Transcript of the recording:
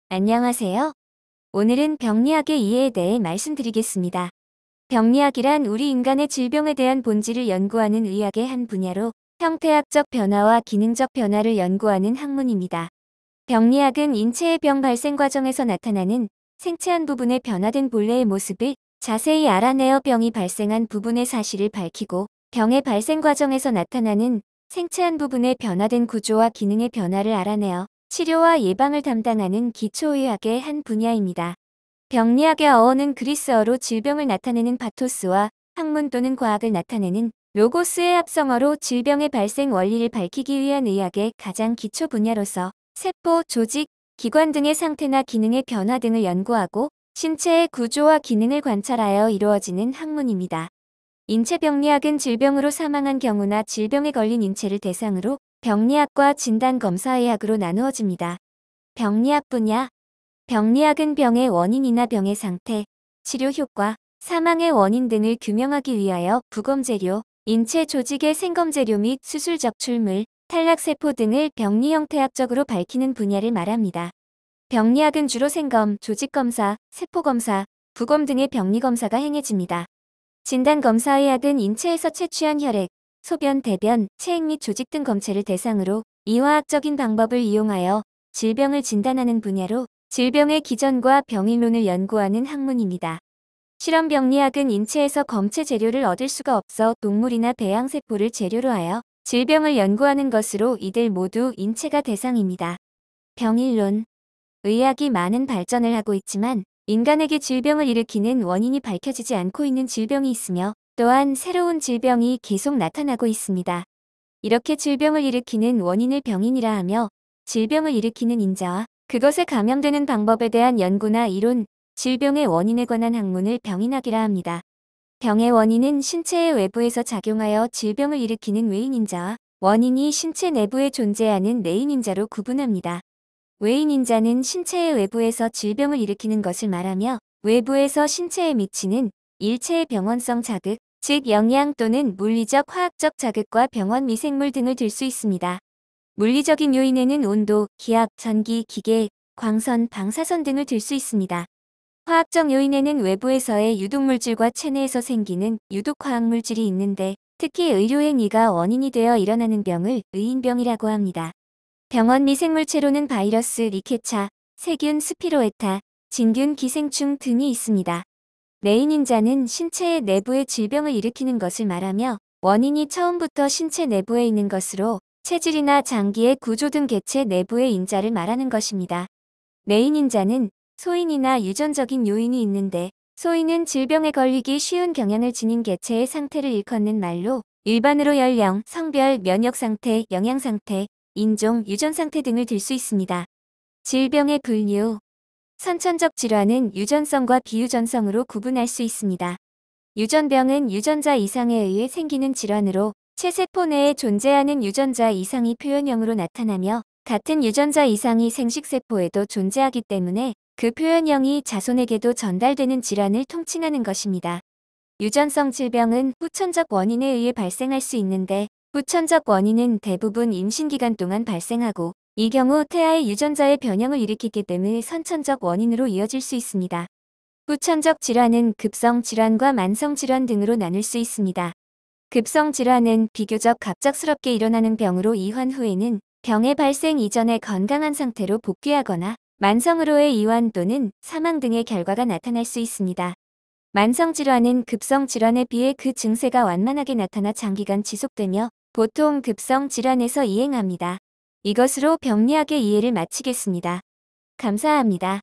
안녕하세요. 오늘은 병리학의 이해에 대해 말씀드리겠습니다. 병리학이란 우리 인간의 질병에 대한 본질을 연구하는 의학의 한 분야로 형태학적 변화와 기능적 변화를 연구하는 학문입니다. 병리학은 인체의 병 발생 과정에서 나타나는 생체한 부분의 변화된 본래의 모습을 자세히 알아내어 병이 발생한 부분의 사실을 밝히고 병의 발생 과정에서 나타나는 생체한 부분의 변화된 구조와 기능의 변화를 알아내어 치료와 예방을 담당하는 기초의학의 한 분야입니다. 병리학의 어원은 그리스어로 질병을 나타내는 파토스와 학문 또는 과학을 나타내는 로고스의 합성어로 질병의 발생 원리를 밝히기 위한 의학의 가장 기초 분야로서 세포, 조직, 기관 등의 상태나 기능의 변화 등을 연구하고 신체의 구조와 기능을 관찰하여 이루어지는 학문입니다. 인체병리학은 질병으로 사망한 경우나 질병에 걸린 인체를 대상으로 병리학과 진단검사의학으로 나누어집니다. 병리학 분야. 병리학은 병의 원인이나 병의 상태, 치료 효과, 사망의 원인 등을 규명하기 위하여 부검재료, 인체 조직의 생검재료 및 수술 적출물, 탈락세포 등을 병리 형태학적으로 밝히는 분야를 말합니다. 병리학은 주로 생검, 조직검사, 세포검사, 부검 등의 병리검사가 행해집니다. 진단검사의학은 인체에서 채취한 혈액, 소변, 대변, 체액 및 조직 등 검체를 대상으로 이화학적인 방법을 이용하여 질병을 진단하는 분야로 질병의 기전과 병인론을 연구하는 학문입니다. 실험병리학은 인체에서 검체 재료를 얻을 수가 없어 동물이나 배양세포를 재료로 하여 질병을 연구하는 것으로 이들 모두 인체가 대상입니다. 병인론. 의학이 많은 발전을 하고 있지만 인간에게 질병을 일으키는 원인이 밝혀지지 않고 있는 질병이 있으며 또한 새로운 질병이 계속 나타나고 있습니다. 이렇게 질병을 일으키는 원인을 병인이라 하며 질병을 일으키는 인자와 그것에 감염되는 방법에 대한 연구나 이론, 질병의 원인에 관한 학문을 병인학이라 합니다. 병의 원인은 신체의 외부에서 작용하여 질병을 일으키는 외인인자와 원인이 신체 내부에 존재하는 내인인자로 구분합니다. 외인인자는 신체의 외부에서 질병을 일으키는 것을 말하며 외부에서 신체에 미치는 일체의 병원성 자극, 즉 영양 또는 물리적, 화학적 자극과 병원 미생물 등을 들 수 있습니다. 물리적인 요인에는 온도, 기압, 전기, 기계, 광선, 방사선 등을 들 수 있습니다. 화학적 요인에는 외부에서의 유독물질과 체내에서 생기는 유독화학물질이 있는데 특히 의료행위가 원인이 되어 일어나는 병을 의인병이라고 합니다. 병원 미생물체로는 바이러스, 리케차, 세균, 스피로에타, 진균, 기생충 등이 있습니다. 내인인자는 신체의 내부에 질병을 일으키는 것을 말하며 원인이 처음부터 신체 내부에 있는 것으로 체질이나 장기의 구조 등 개체 내부의 인자를 말하는 것입니다. 내인인자는 소인이나 유전적인 요인이 있는데 소인은 질병에 걸리기 쉬운 경향을 지닌 개체의 상태를 일컫는 말로 일반으로 연령, 성별, 면역상태, 영양상태, 인종, 유전상태 등을 들 수 있습니다. 질병의 분류. 선천적 질환은 유전성과 비유전성으로 구분할 수 있습니다. 유전병은 유전자 이상에 의해 생기는 질환으로 체세포 내에 존재하는 유전자 이상이 표현형으로 나타나며 같은 유전자 이상이 생식세포에도 존재하기 때문에 그 표현형이 자손에게도 전달되는 질환을 통칭하는 것입니다. 유전성 질병은 후천적 원인에 의해 발생할 수 있는데 후천적 원인은 대부분 임신기간 동안 발생하고 이 경우 태아의 유전자의 변형을 일으키기 때문에 선천적 원인으로 이어질 수 있습니다. 후천적 질환은 급성 질환과 만성 질환 등으로 나눌 수 있습니다. 급성 질환은 비교적 갑작스럽게 일어나는 병으로 이환 후에는 병의 발생 이전에 건강한 상태로 복귀하거나 만성으로의 이완 또는 사망 등의 결과가 나타날 수 있습니다. 만성 질환은 급성 질환에 비해 그 증세가 완만하게 나타나 장기간 지속되며 보통 급성 질환에서 이행합니다. 이것으로 병리학의 이해를 마치겠습니다. 감사합니다.